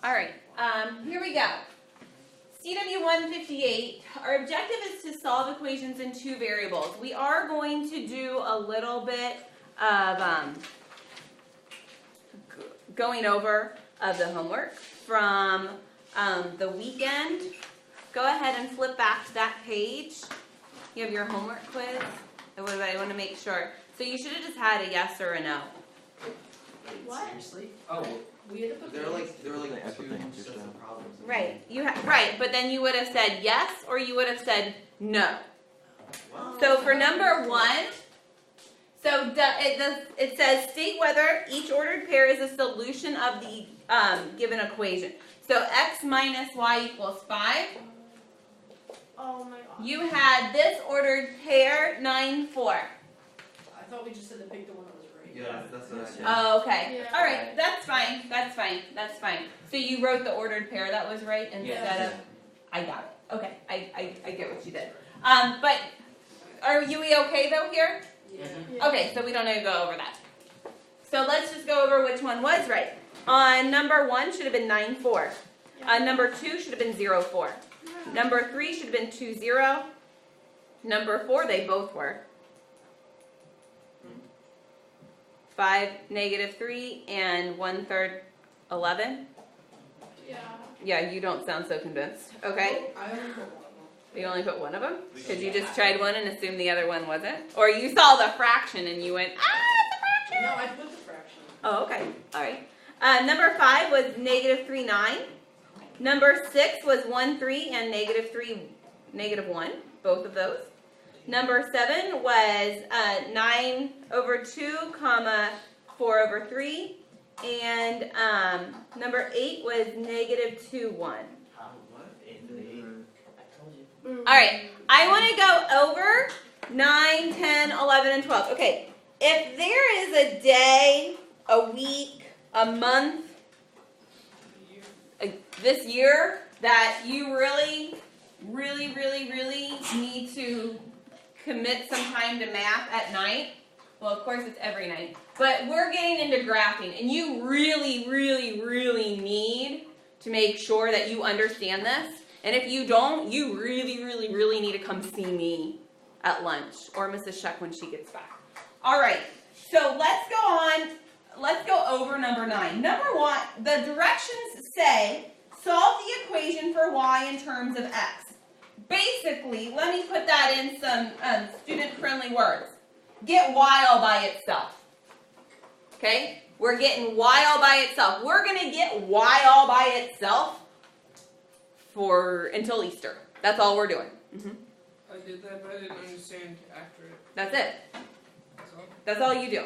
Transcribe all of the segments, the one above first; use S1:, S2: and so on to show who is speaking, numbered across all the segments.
S1: All right, here we go. CW158, our objective is to solve equations in two variables. We are going to do a little bit of going over of the homework from the weekend. Go ahead and flip back to that page. You have your homework quiz. I want to make sure. So you should have just had a yes or a no.
S2: What?
S3: Seriously? Oh,
S2: We had to put
S3: there were like two
S4: things,
S3: sets of problems.
S1: Right. Right, but then you would have said yes or you would have said no.
S3: What?
S1: So for number one, so it says state whether each ordered pair is a solution of the given equation. So x minus y equals 5.
S2: Oh my god.
S1: You had this ordered pair 9, 4.
S2: I thought we just said to pick the one that was right.
S3: Yeah, that's what I said.
S1: Oh, okay.
S2: Yeah.
S1: All right, that's fine. That's fine. That's fine. So you wrote the ordered pair that was right instead of. I got it. Okay, I get what you did. But are you okay though here?
S2: Yeah.
S1: Okay, so we don't need to go over that. So let's just go over which one was right. On number 1 should have been 9, 4. Number 2 should have been 0, 4. Number 3 should have been 2, 0. Number 4, they both were. 5, negative 3, and 1/3, 11.
S2: Yeah.
S1: Yeah, you don't sound so convinced. Okay,
S2: I only put one.
S1: you only put one of them? Because you just tried one and assumed the other one wasn't? Or you saw the fraction and you went, ah, it's a fraction!
S2: No, I put the fraction.
S1: Oh, okay. All right. Number 5 was negative 3, 9. Number 6 was 1, 3, and negative 3, negative 1. Both of those. Number 7 was 9 over 2, comma 4 over 3. And number 8 was negative 2, 1.
S3: What? 8 to 8? I told you.
S1: All right. I want to go over 9, 10, 11, and 12. Okay. If there is a day, a week, a month, this year that you really need to commit some time to math at night, well, of course it's every night, but we're getting into graphing, and you really need to make sure that you understand this. And if you don't, you really need to come see me at lunch or Mrs. Shuck when she gets back. All right, so let's go on. Let's go over number 9. Number 1, the directions say solve the equation for y in terms of x. Basically, let me put that in some student-friendly words. Get y all by itself. Okay? We're getting y all by itself. We're going to get y all by itself until Easter. That's all we're doing.
S5: I did that, but I didn't understand after it.
S1: That's it.
S5: That's all.
S1: That's all you do.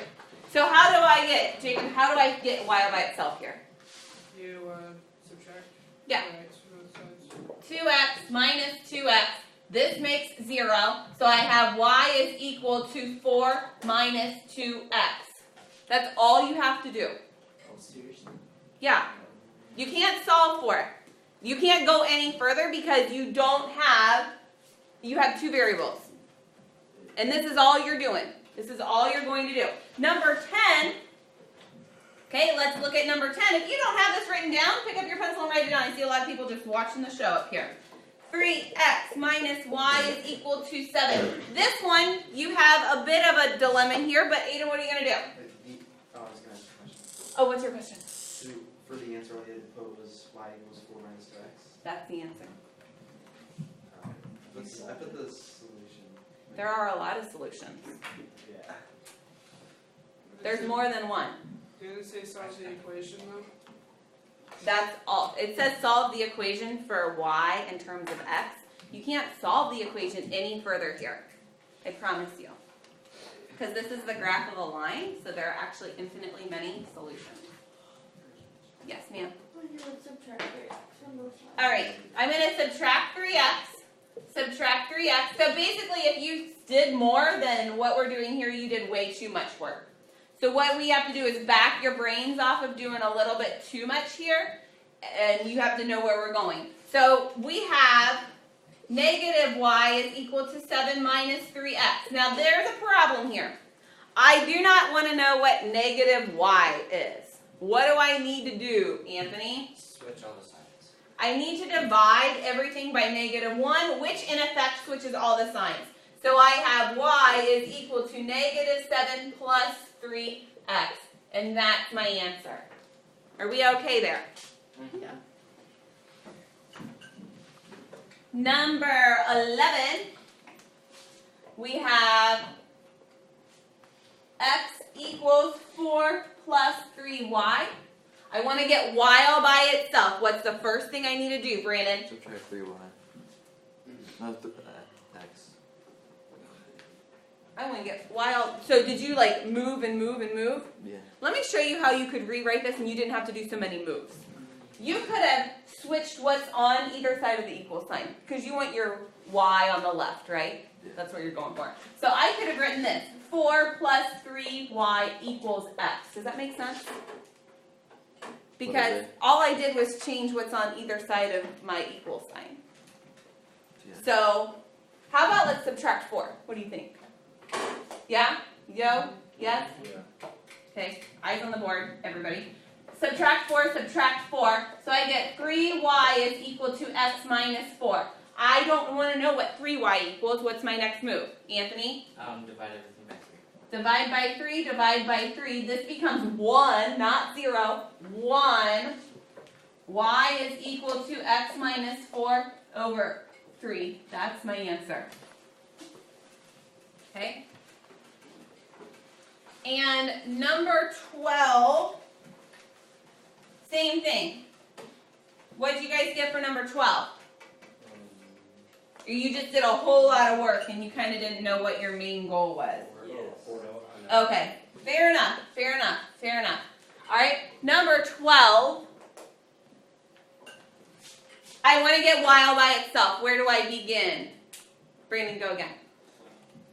S1: So how do I get, Jacob, how do I get y all by itself here?
S5: You subtract.
S1: Yeah.
S5: X from both sides.
S1: 2x minus 2x. This makes 0. So I have y is equal to 4 minus 2x. That's all you have to do.
S3: Oh, seriously?
S1: Yeah. You can't solve for it. You can't go any further because you have two variables. And this is all you're doing. This is all you're going to do. Number 10. Okay, let's look at number 10. If you don't have this written down, pick up your pencil and write it down. I see a lot of people just watching the show up here. 3x minus y is equal to 7. This one, you have a bit of a dilemma here, but Aiden, what are you going to do?
S6: I was going to ask a question.
S1: Oh, what's your question?
S6: For the answer, all you had to put was y equals 4 minus 2x.
S1: That's the answer.
S6: I put the solution.
S1: There are a lot of solutions.
S6: Yeah.
S1: There's more than one.
S5: Didn't it say solve the equation though?
S1: That's all. It says solve the equation for y in terms of x. You can't solve the equation any further here. I promise you. Because this is the graph of a line, so there are actually infinitely many solutions. Yes, ma'am? All right, I'm going to subtract 3x. Subtract 3x. So basically, if you did more than what we're doing here, you did way too much work. So what we have to do is back your brains off of doing a little bit too much here, and you have to know where we're going. So we have negative y is equal to 7 minus 3x. Now there's a problem here. I do not want to know what negative y is. What do I need to do, Anthony?
S3: Switch all the signs.
S1: I need to divide everything by -1, which in effect switches all the signs. So I have y is equal to -7 plus 3x. And that's my answer. Are we okay there?
S2: Yeah.
S1: Number 11, we have x equals 4 plus 3y. I want to get y all by itself. What's the first thing I need to do, Brandon?
S4: Subtract 3y. No, x.
S1: I want to get y all. So did you like move and move and move?
S4: Yeah.
S1: Let me show you how you could rewrite this and you didn't have to do so many moves. You could have switched what's on either side of the equal sign because you want your y on the left, right?
S4: Yeah.
S1: That's what you're going for. So I could have written this. 4 plus 3y equals x. Does that make sense? Because all I did was change what's on either side of my equal sign.
S4: Yeah.
S1: So how about let's subtract 4? What do you think? Yeah? Yo? Yes?
S6: Yeah.
S1: Okay, eyes on the board, everybody. Subtract 4, subtract 4. So I get 3y is equal to x minus 4. I don't want to know what 3y equals. What's my next move? Anthony?
S3: Divide everything by 3.
S1: Divide by 3, divide by 3. This becomes 1, not 0. 1. Y is equal to x minus 4 over 3. That's my answer. Okay? And number 12, same thing. What did you guys get for number 12? Or you just did a whole lot of work and you kind of didn't know what your main goal was? Okay, fair enough, fair enough, fair enough. All right, number 12. I want to get y all by itself. Where do I begin? Brandon, go again.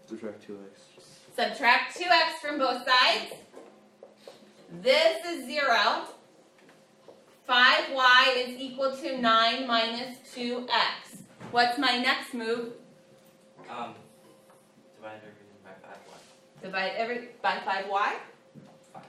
S4: Subtract 2x.
S1: Subtract 2x from both sides. This is 0. 5y is equal to 9 minus 2x. What's my next move?
S3: Divide everything by 5y.
S1: Divide by 5y?
S3: 5.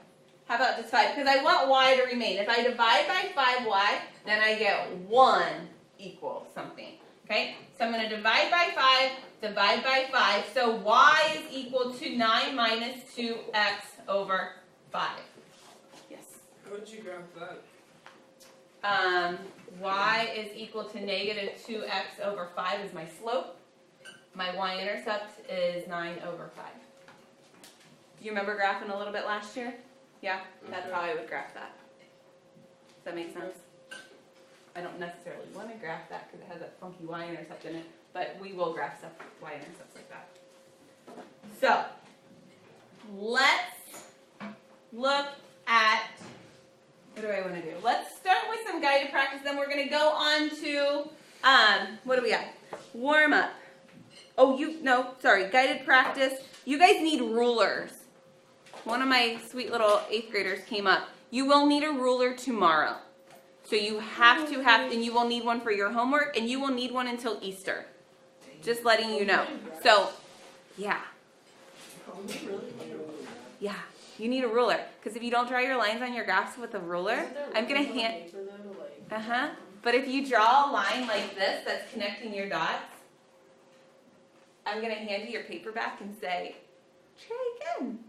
S1: How about just 5? Because I want y to remain. If I divide by 5y, then I get 1 equals something. Okay? So I'm going to divide by 5, divide by 5. So y is equal to 9 minus 2x over 5. Yes.
S5: How did you graph that?
S1: Y is equal to negative 2x over 5 is my slope. My y-intercept is 9 over 5. Do you remember graphing a little bit last year? Yeah? That's how I would graph that. Does that make sense? I don't necessarily want to graph that because it has that funky y-intercept in it, but we will graph stuff with y-intercepts like that. So, let's look at, what do I want to do? Let's start with some guided practice, then we're going to go on to, what do we got? Warm up. Oh, guided practice. You guys need rulers. One of my sweet little 8th graders came up. You will need a ruler tomorrow. So you have to and you will need one for your homework, and you will need one until Easter. Just letting you know. So, yeah. Yeah, you need a ruler. Because if you don't draw your lines on your graphs with a ruler, I'm going to hand... But if you draw a line like this that's connecting your dots, I'm going to hand you your paper back and say, try again.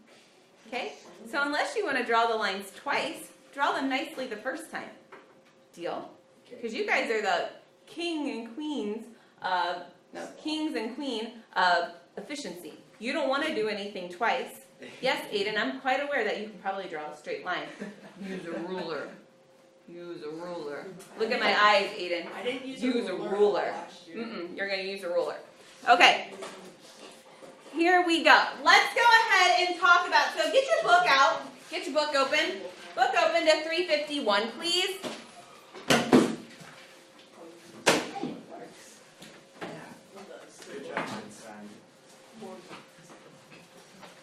S1: Okay? So unless you want to draw the lines twice, draw them nicely the first time. Deal? Because you guys are the kings and queen of efficiency. You don't want to do anything twice. Yes, Aiden, I'm quite aware that you can probably draw a straight line. Use a ruler. Use a ruler. Look at my eyes, Aiden.
S2: I didn't use
S1: a ruler.
S2: last year.
S1: You're going to use a ruler. Okay. Here we go. Let's go ahead and talk about, so get your book out. Get your book open. Book open to 351, please.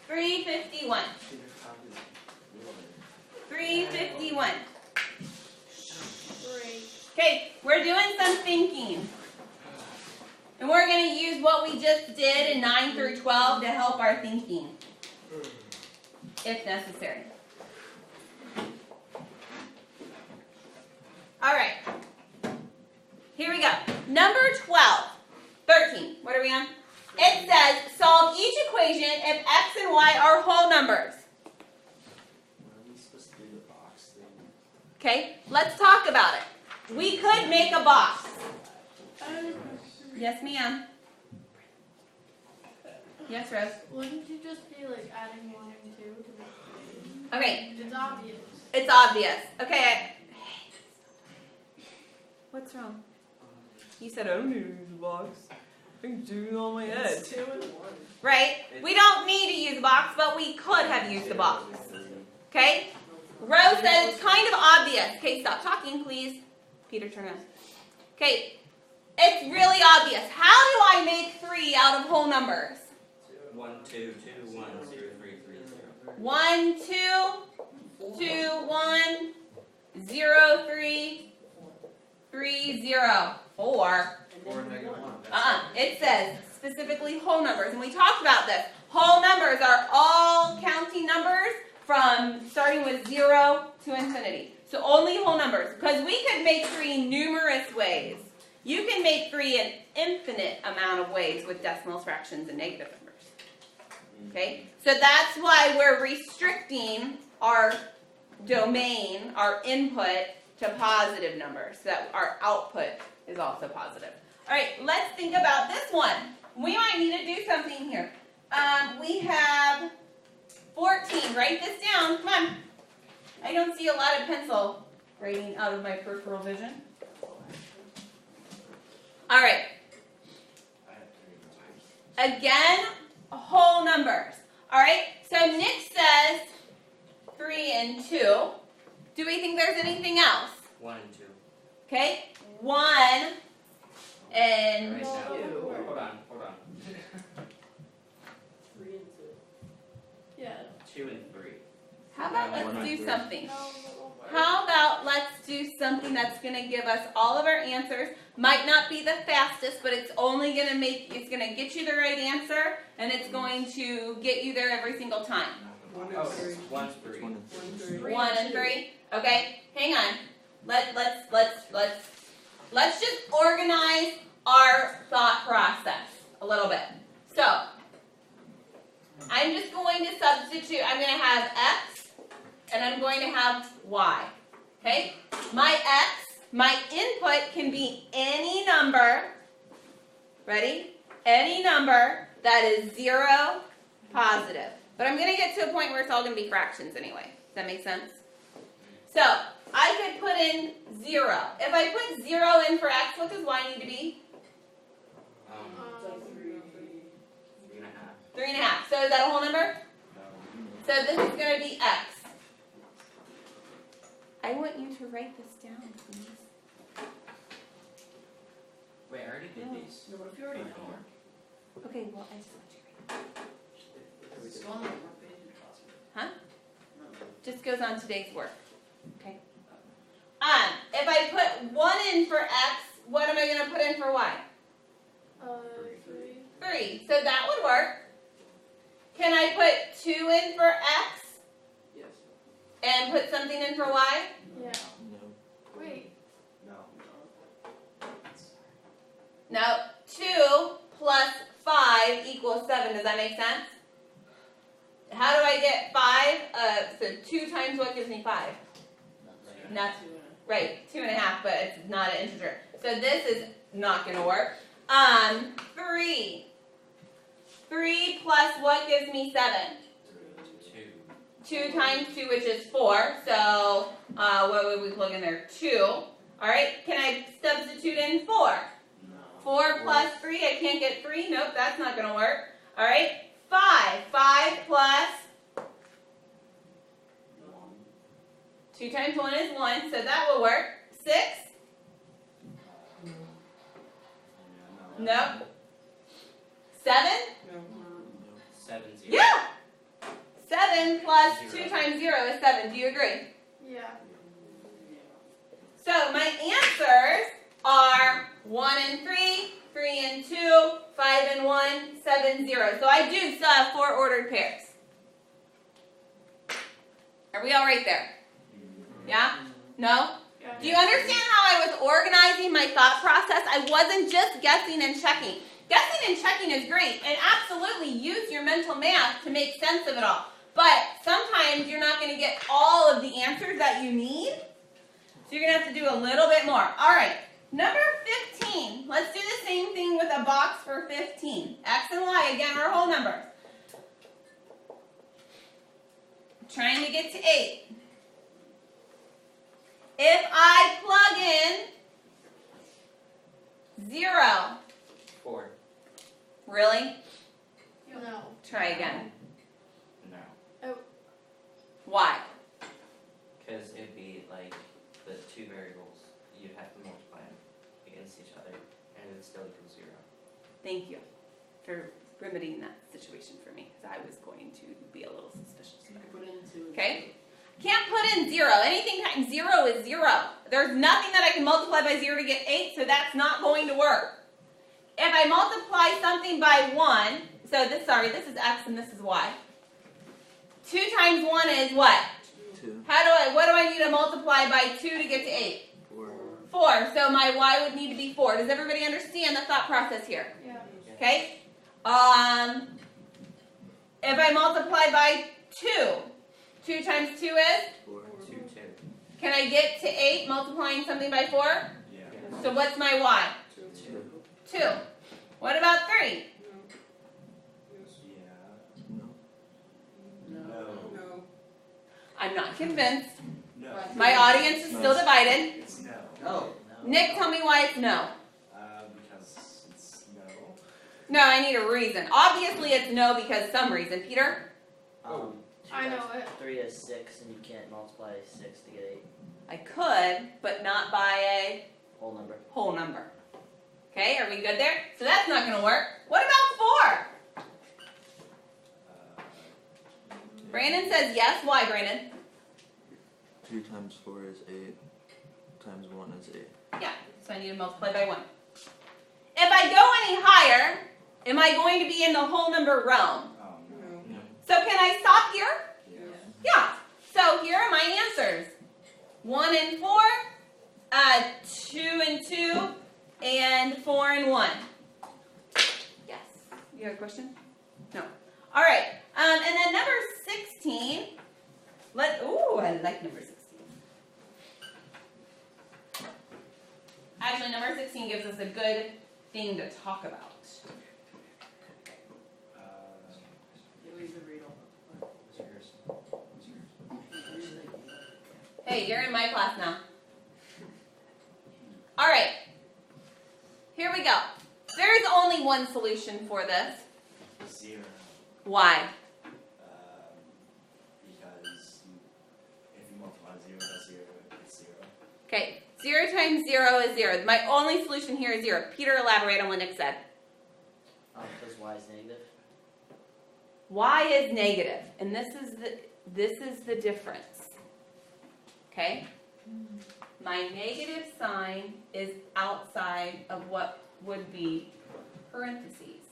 S1: 351. 351. Okay, we're doing some thinking. And we're going to use what we just did in 9 through 12 to help our thinking, if necessary. Number 13. What are we on? It says solve each equation if x and y are whole numbers.
S3: When are we supposed to do the box thing?
S1: Okay, let's talk about it. We could make a box. Yes, ma'am. Yes, Rose.
S2: Wouldn't you just be like adding 1 and 2 to make
S1: Okay,
S2: It's obvious.
S1: it's obvious. Okay. What's wrong? You said I don't need to use a box. I can do it on my head.
S2: It's 2 and 1.
S1: Right? We don't need to use a box, but we could have used the box. Okay? Rose said it's kind of obvious. Okay, stop talking, please. Peter, turn on. Okay, it's really obvious. How do I make 3 out of whole numbers?
S3: 1, 2, 2, 1, 0, 3, 3, 0.
S1: 1, 2, 2, 1, 0, 3, 3, 0, 4.
S6: Or negative 1.
S1: It says specifically whole numbers, and we talked about this. Whole numbers are all counting numbers from starting with 0 to infinity. So only whole numbers, because we could make 3 numerous ways. You can make 3 an infinite amount of ways with decimals, fractions, and negative numbers. Okay, so that's why we're restricting our domain, our input, to positive numbers, so that our output is also positive. All right, let's think about this one. We might need to do something here. We have 14. Write this down. Come on. I don't see a lot of pencil writing out of my peripheral vision. All right. Again, whole numbers. All right, so Nick says 3 and 2. Do we think there's anything else?
S3: 1 and 2.
S1: Okay, 1 and
S3: Right now.
S2: 2.
S3: Hold on.
S2: 3 and 2. Yeah.
S3: 2 and 3.
S1: how about
S4: One
S1: let's
S4: and
S1: do
S4: three.
S1: something?
S2: No, it won't work.
S1: How about let's do something that's going to give us all of our answers. Might not be the fastest, but it's only going to it's going to get you the right answer, and it's going to get you there every single time.
S5: 1
S3: Oh,
S5: and 3.
S3: 1's 3.
S4: 1 and 3.
S5: 1, 3.
S1: 1 and 3. Okay, hang on. Let's just organize our thought process a little bit. So, I'm just going to substitute. I'm going to have x, and I'm going to have y. Okay? My x, my input can be any number. Ready? Any number that is 0, positive. But I'm going to get to a point where it's all going to be fractions anyway. Does that make sense? So, I could put in 0. If I put 0 in for x, what does y need to be?
S3: 3 and a half.
S1: 3.5. So is that a whole number? So this is going to be x. I want you to write this down, please.
S3: Wait, I already did these.
S2: No, but if you already know.
S1: Okay, well, I just want you to write it.
S2: It's on the work page.
S1: Just goes on today's work. Okay. If I put 1 in for x, what am I going to put in for y?
S2: 3.
S1: 3. So that would work. Can I put 2 in for x
S6: Yes.
S1: and put something in for y?
S2: Yeah.
S4: No.
S2: Wait.
S6: No.
S1: No. 2 plus 5 equals 7. Does that make sense? How do I get 5? So 2 times what gives me 5? Not, right, 2.5, but it's not an integer. So this is not going to work. 3. 3 plus what gives me 7?
S3: 2.
S1: 2 times 2, which is 4. So what would we plug in there? 2. All right, can I substitute in 4?
S3: No.
S1: 4 plus 3, I can't get 3. Nope, that's not going to work. All right, 5. 5 plus 2 times 1 is 1, so that will work. 6? Nope. 7?
S5: No.
S3: 7, 0.
S1: Yeah! 7 plus 2 times 0 is 7. Do you agree?
S2: Yeah.
S1: So my answers are 1 and 3, 3 and 2, 5 and 1, 7, 0. So I do still have 4 ordered pairs. Are we all right there? Yeah? No?
S2: Yeah.
S1: Do you understand how I was organizing my thought process. I wasn't just guessing and checking. Guessing and checking is great, and absolutely use your mental math to make sense of it all. But sometimes you're not going to get all of the answers that you need, so you're going to have to do a little bit more. All right, number 15. Let's do the same thing with a box for 15. X and Y, again, are whole numbers. Trying to get to 8. If I plug in 0,
S3: 4.
S1: really?
S2: No.
S1: Try again.
S3: No.
S1: Why?
S3: Because it'd be like the two variables. You'd have to multiply them against each other, and it'd still equal 0.
S1: Thank you for remedying that situation for me, because I was going to be a little suspicious of it. Okay? Can't put in 0. Anything times 0 is 0. There's nothing that I can multiply by 0 to get 8, so that's not going to work. If I multiply something by 1, so this is x and this is y. 2 times 1 is what?
S4: 2.
S1: What do I need to multiply by 2 to get to 8?
S4: 4.
S1: 4. So my y would need to be 4. Does everybody understand the thought process here?
S2: Yeah.
S1: Okay? If I multiply by 2, 2 times 2 is?
S4: 4.
S3: 2, 2.
S1: Can I get to 8 multiplying something by 4?
S3: Yeah.
S1: So what's my y?
S4: 2.
S1: 2. What about 3?
S3: Yeah.
S4: No.
S5: No.
S1: I'm not convinced.
S3: No.
S1: My audience is still divided.
S3: It's no.
S6: No.
S1: Nick, tell me why it's no.
S3: Because it's no.
S1: No, I need a reason. Obviously it's no because some reason. Peter?
S2: I know it.
S7: 3 is 6, and you can't multiply 6 to get 8.
S1: I could, but not by a
S7: Whole number.
S1: whole number. Okay, are we good there? So that's not going to work. What about 4? Brandon says yes. Why, Brandon?
S4: 2 times 4 is 8. Times 1 is 8.
S1: Yeah, so I need to multiply by 1. If I go any higher, am I going to be in the whole number realm?
S3: Oh,
S5: No.
S1: So can I stop here?
S5: Yes.
S1: Yeah. So here are my answers. 1 and 4, 2 and 2, and 4 and 1. Yes. You have a question? No. All right. And then number 16. I like number 16. Actually, number 16 gives us a good thing to talk about. Hey, you're in my class now. All right. Here we go. There's only one solution for this.
S3: 0.
S1: Why?
S3: Because if you multiply 0 by 0, it's 0.
S1: Okay. 0 times 0 is 0. My only solution here is 0. Peter, elaborate on what Nick said.
S7: Because y is negative.
S1: Y is negative, and this is the difference. Okay? My negative sign is outside of what would be parentheses.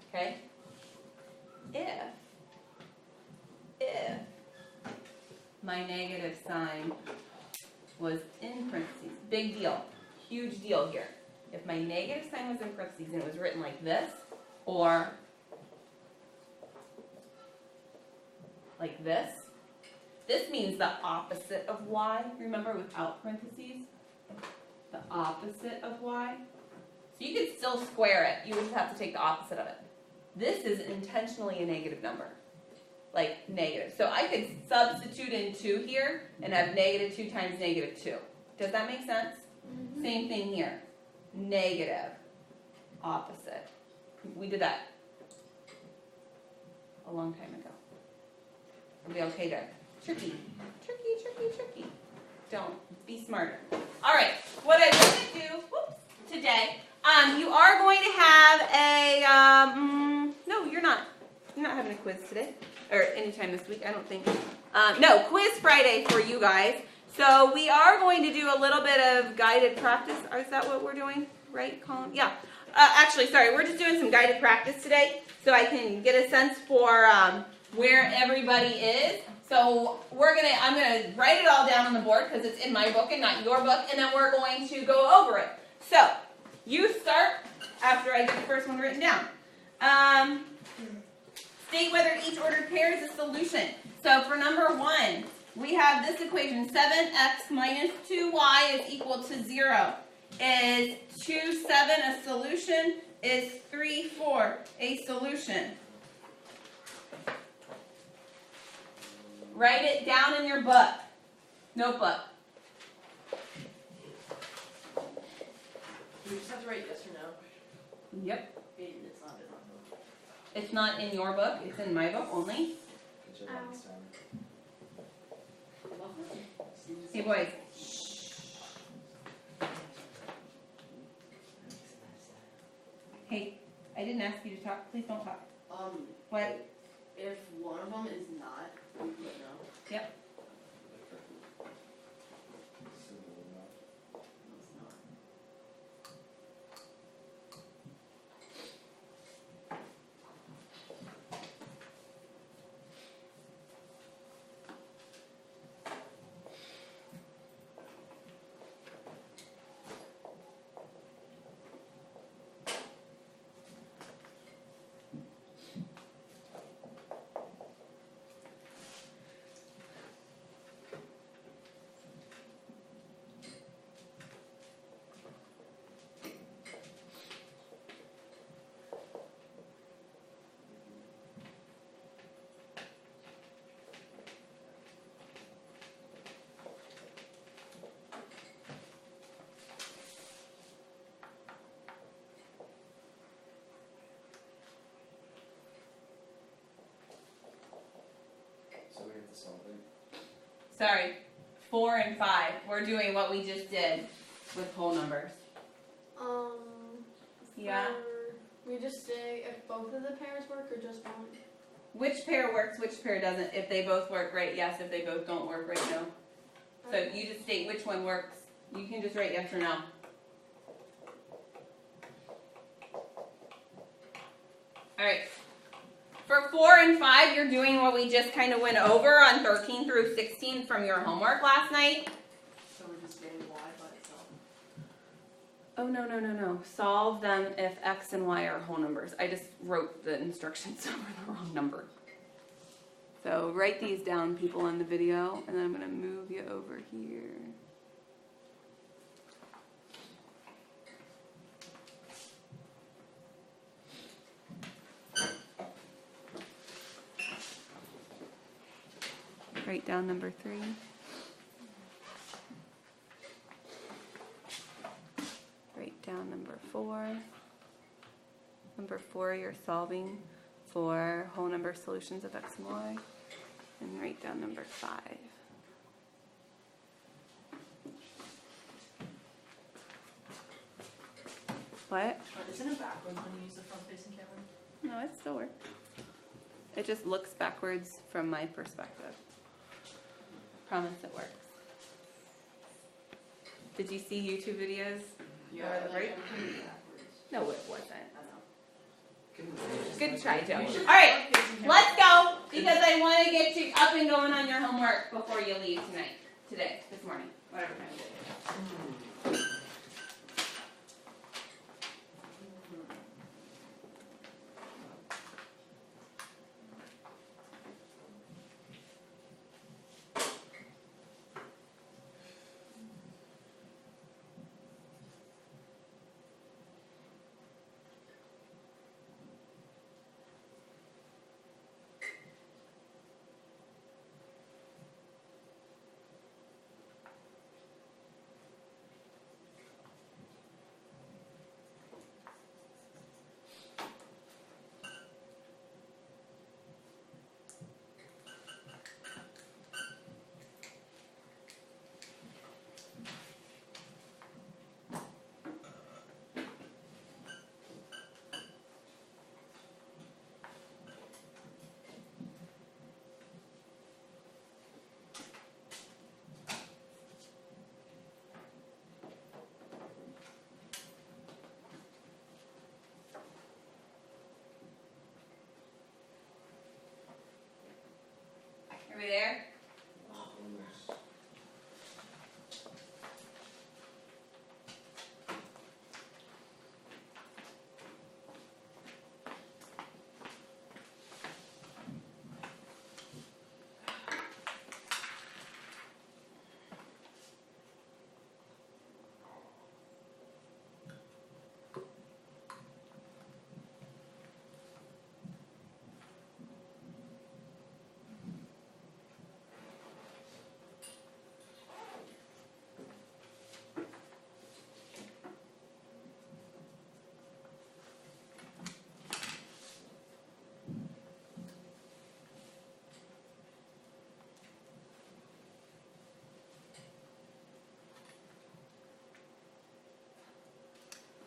S1: Okay? If my negative sign was in parentheses, big deal, huge deal here. If my negative sign was in parentheses and it was written like this, or like this, this means the opposite of y. Remember, without parentheses? The opposite of y. So you could still square it. You would just have to take the opposite of it. This is intentionally a negative number. Like negative. So I could substitute in 2 here and have negative 2 times negative 2. Does that make sense?
S2: Mm-hmm.
S1: Same thing here. Negative. Opposite. We did that a long time ago. Are we okay there? Tricky. Don't. Be smarter. All right. What I want to do today, you are going to have a, no, you're not. You're not having a quiz today. Or anytime this week, I don't think. No, Quiz Friday for you guys. So we are going to do a little bit of guided practice. Is that what we're doing? Right, Colin? Yeah. Actually, sorry, we're just doing some guided practice today so I can get a sense for where everybody is. So I'm gonna write it all down on the board because it's in my book and not your book, and then we're going to go over it. So, you start after I get the first one written down. State whether each ordered pair is a solution. So for number 1, we have this equation, 7x minus 2y is equal to 0. Is 2, 7 a solution? Is 3, 4 a solution? Write it down in your book, notebook.
S7: You just have to write yes or no.
S1: Yep.
S7: It's not.
S1: It's not in your book, it's in my book only.
S6: Good job next time.
S1: Hey boys. Hey, I didn't ask you to talk. Please don't talk. What?
S7: If one of them is not, we put no.
S1: Yep.
S7: No, it's not.
S6: So we have to solve it.
S1: Sorry. 4 and 5. We're doing what we just did with whole numbers. Yeah.
S2: We just say if both of the pairs work or just one.
S1: Which pair works, which pair doesn't. If they both work, right, yes. If they both don't work, right, no. So you just state which one works. You can just write yes or no. Alright. For 4 and 5, you're doing what we just kind of went over on 13 through 16 from your homework last night.
S7: So we're just getting y by itself.
S1: Oh, no. Solve them if x and y are whole numbers. I just wrote the instructions over the wrong number. So write these down, people in the video, and then I'm going to move you over here. Write down number 3. Write down number 4. Number 4, you're solving for whole number solutions of x and y. And write down number 5. What?
S7: Isn't it backwards when you use the front facing camera?
S1: No, it still works. It just looks backwards from my perspective. Promise it works. Did you see YouTube videos? Right? No, it wasn't.
S7: I know.
S1: Good try, Joe. All right, let's go because I want to get you up and going on your homework before you leave today, this morning, whatever time it is.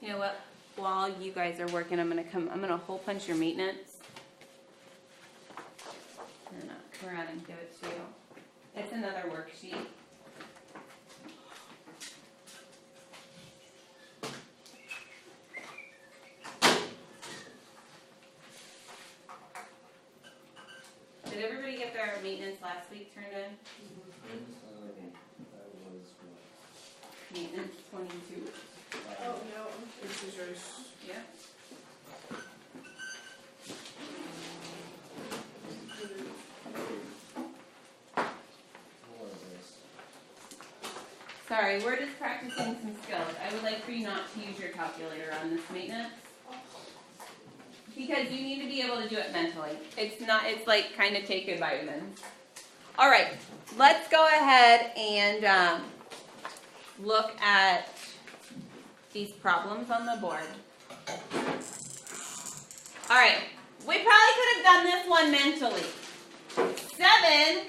S1: You know what? While you guys are working, I'm gonna hole punch your maintenance. And come around and give it to you. It's another worksheet. Did everybody get their maintenance last week turned in? Maintenance 22.
S2: Oh, no.
S5: This is yours.
S1: Yeah. Sorry, we're just practicing some skills. I would like for you not to use your calculator on this maintenance. Because you need to be able to do it mentally. It's like kind of take good vitamins. All right, let's go ahead and look at these problems on the board. All right, we probably could have done this one mentally. 7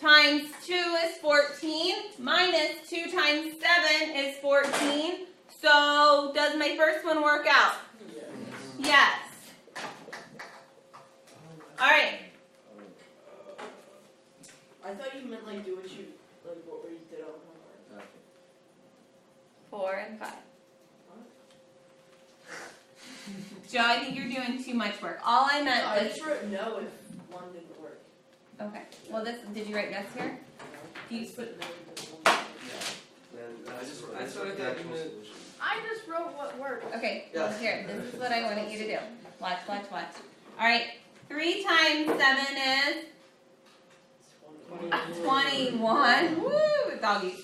S1: times 2 is 14, minus 2 times 7 is 14. So does my first one work out? Yes. All right.
S7: I thought you meant like do what you what you did on homework.
S1: 4 and 5. Joe, I think you're doing too much work. All I meant
S7: I
S1: was...
S7: just wrote no if one didn't work.
S1: Okay. Well, did you write yes here? Do you...
S7: Just put no if this one.
S6: Then
S5: I just
S6: that's
S5: wrote
S6: the
S5: that
S6: actual
S5: in the-
S6: solution.
S2: I just wrote what worked.
S1: Okay,
S6: Yeah.
S1: well, here. This is what I wanted you to do. Watch, watch, watch. All right. 3 times 7 is... 21. Woo, doggy.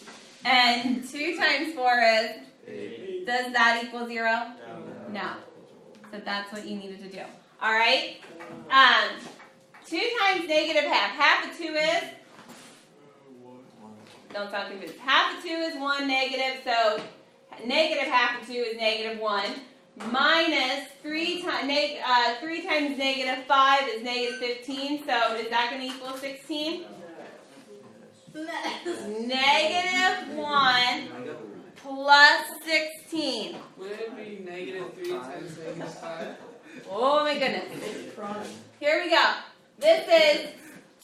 S1: And 2 times 4 is...
S6: 8.
S1: Does that equal 0? No. So that's what you needed to do. All right. 2 times negative half. Half of 2 is? Don't sound confused. Half of 2 is 1 negative. So negative half of 2 is negative 1. Minus 3 times negative 5 is negative 15. So is that going to equal 16? Negative 1 plus 16.
S5: Would it be negative 3 times negative 5?
S1: Oh my goodness. Here we go. This is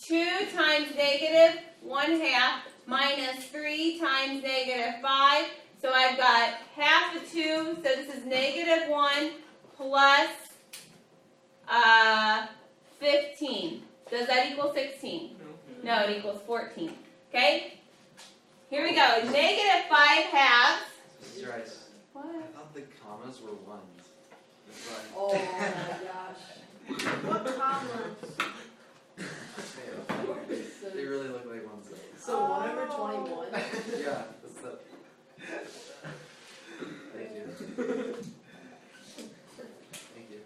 S1: 2 times negative 1/2 minus 3 times negative 5. So I've got half of 2. So this is negative 1 plus 15. Does that equal 16? No, it equals 14. Okay? Here we go. Negative 5 halves.
S6: This is right.
S1: What?
S6: I thought the commas were ones. That's right.
S7: Oh my gosh.
S2: What commas?
S6: They really look like ones though.
S7: So 1 over 21.
S6: Yeah, that's the. Thank you. Thank you.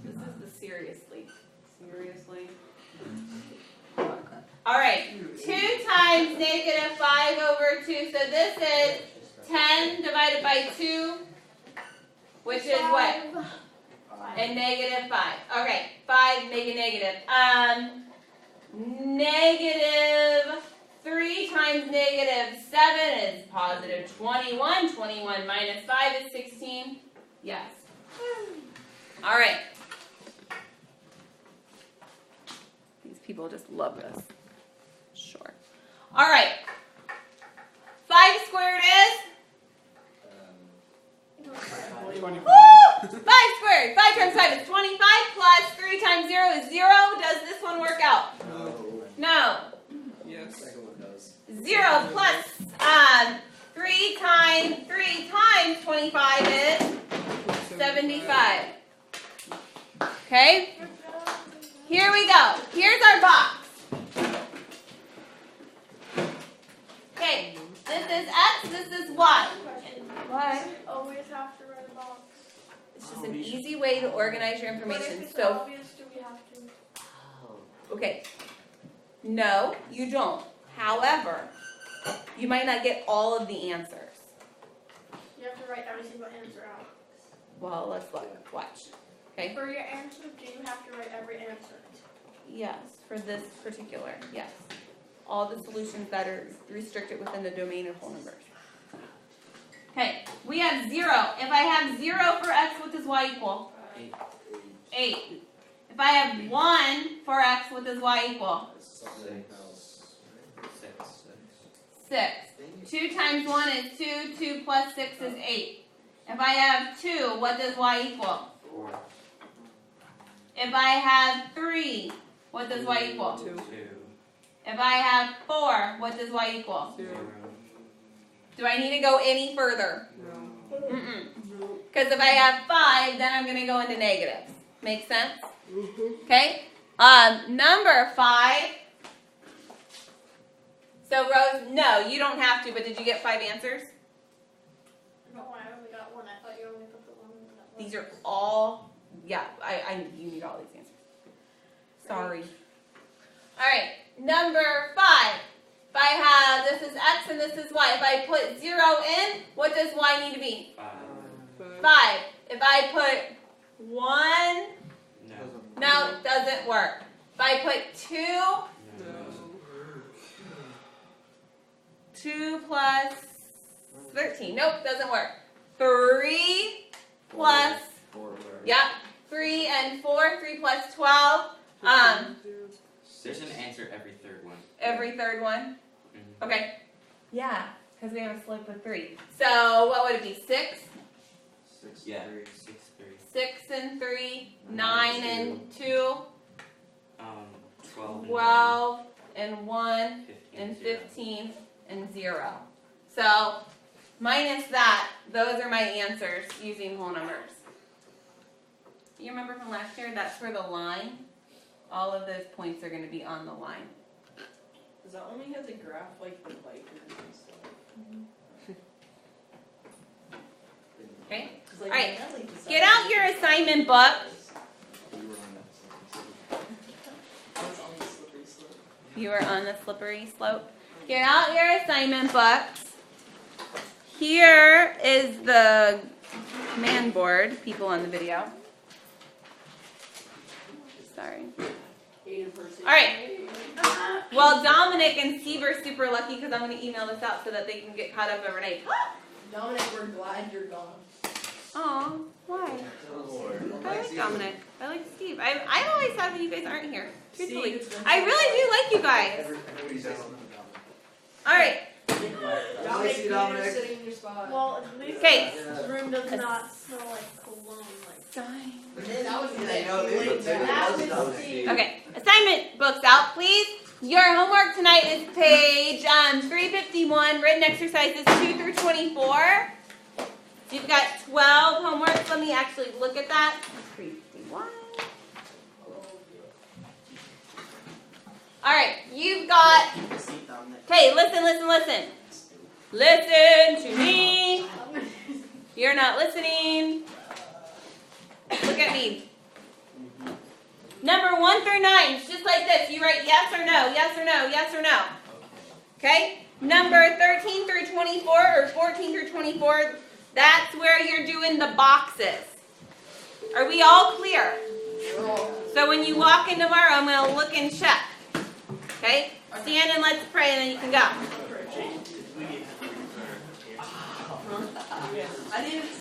S1: This is the seriously. Seriously? All right. 2 times negative 5 over 2. So this is 10 divided by 2, which is what? And negative 5. Okay. 5 make it negative. Negative 3 times negative 7 is positive 21. 21 minus 5 is 16. Yes. All right. These people just love this. Sure. All right. 5 squared is?
S5: 25.
S1: Woo! 5 squared. 5 times 5 is 25 plus 3 times 0 is 0. Does this one work out?
S6: No.
S1: No.
S5: Yes.
S6: Second one does.
S1: 0 plus 3 times 25 is 75. Okay? Here we go. Here's our box. Okay, this is X, this is Y. What?
S2: Always have to write a box.
S1: It's just an easy way to organize your
S2: But
S1: information.
S2: if it's
S1: So,
S2: obvious, do we have to?
S1: okay. No, you don't. However, you might not get all of the answers.
S2: You have to write every single answer out.
S1: Well, let's look. Watch. Okay?
S2: For your answer, do you have to write every answer?
S1: Yes, for this particular, yes. All the solutions that are restricted within the domain of whole numbers. Okay, we have 0. If I have 0 for x, what does y equal? 8. If I have 1 for x, what does y equal? 6. 2 times 1 is 2. 2 plus 6 is 8. If I have 2, what does y equal?
S3: 4.
S1: If I have 3, what does y equal?
S5: 2.
S3: 2.
S1: If I have 4, what does y equal?
S5: 0.
S1: Do I need to go any further?
S5: No.
S1: Mm-mm. Because if I have 5, then I'm going to go into negatives. Make sense? Okay? Number 5. So, Rose, no, you don't have to, but did you get 5 answers?
S2: No, I only got one. I thought you only put the one that was.
S1: These are all, yeah, you need all these answers. Sorry. All right, number 5. If I have, this is x and this is y. If I put 0 in, what does y need to be? 5. If I put 1, no, it doesn't work. If I put 2, 2 plus 13, nope, doesn't work. 3 plus, yep, 3 and 4, 3 plus 12,
S3: There's an answer every third one.
S1: every third one.
S3: Mhm.
S1: Okay. Yeah, because we have a slope of 3. So what would it be? 6?
S3: Yeah, 6, 3.
S1: 6 and 3, 9 and 2,
S3: 12 and
S1: 12 and 1,
S3: 15
S1: and
S3: 0.
S1: 15 and 0. So minus that, those are my answers using whole numbers. You remember from last year, that's for the line. All of those points are going to be on the line.
S7: Does that only have the graph like the bikers and stuff?
S1: Okay?
S7: 'Cause, like,
S1: All right,
S7: they had, like, the
S1: get out your assignment book.
S7: I was on the slippery slope.
S1: You are on the slippery slope. Get out your assignment books. Here is the command board, people on the video. Sorry. All right. Well, Dominic and Steve are super lucky because I'm going to email this out so that they can get caught up overnight.
S7: Dominic, we're glad you're gone.
S1: Aw, why? I like Dominic. I like Steve. I'm always sad that you guys aren't here. Truthfully,
S7: it's been
S1: I
S7: so
S1: really do like you guys.
S6: Everybody's down.
S1: All right.
S7: Dominic,
S6: see
S7: you're
S6: Dominic.
S7: sitting in your spot.
S2: Well, at least
S1: Okay.
S2: this room does not smell like cologne. Like
S1: Sign.
S7: That was
S6: I know, they look
S7: bad.
S6: bad.
S2: was
S6: Dominic.
S2: Steve.
S1: Okay, assignment books out, please. Your homework tonight is page 351, written exercises 2 through 24. You've got 12 homeworks. Let me actually look at that. 351. All right, you've got, okay, listen. Listen to me. You're not listening. Look at me. Number 1 through 9, it's just like this. You write yes or no, yes or no, yes or no. Okay? Number 13 through 24 or 14 through 24, that's where you're doing the boxes. Are we all clear? So when you walk in tomorrow, I'm going to look and check. Okay? Stand and let's pray and then you can go.
S7: I didn't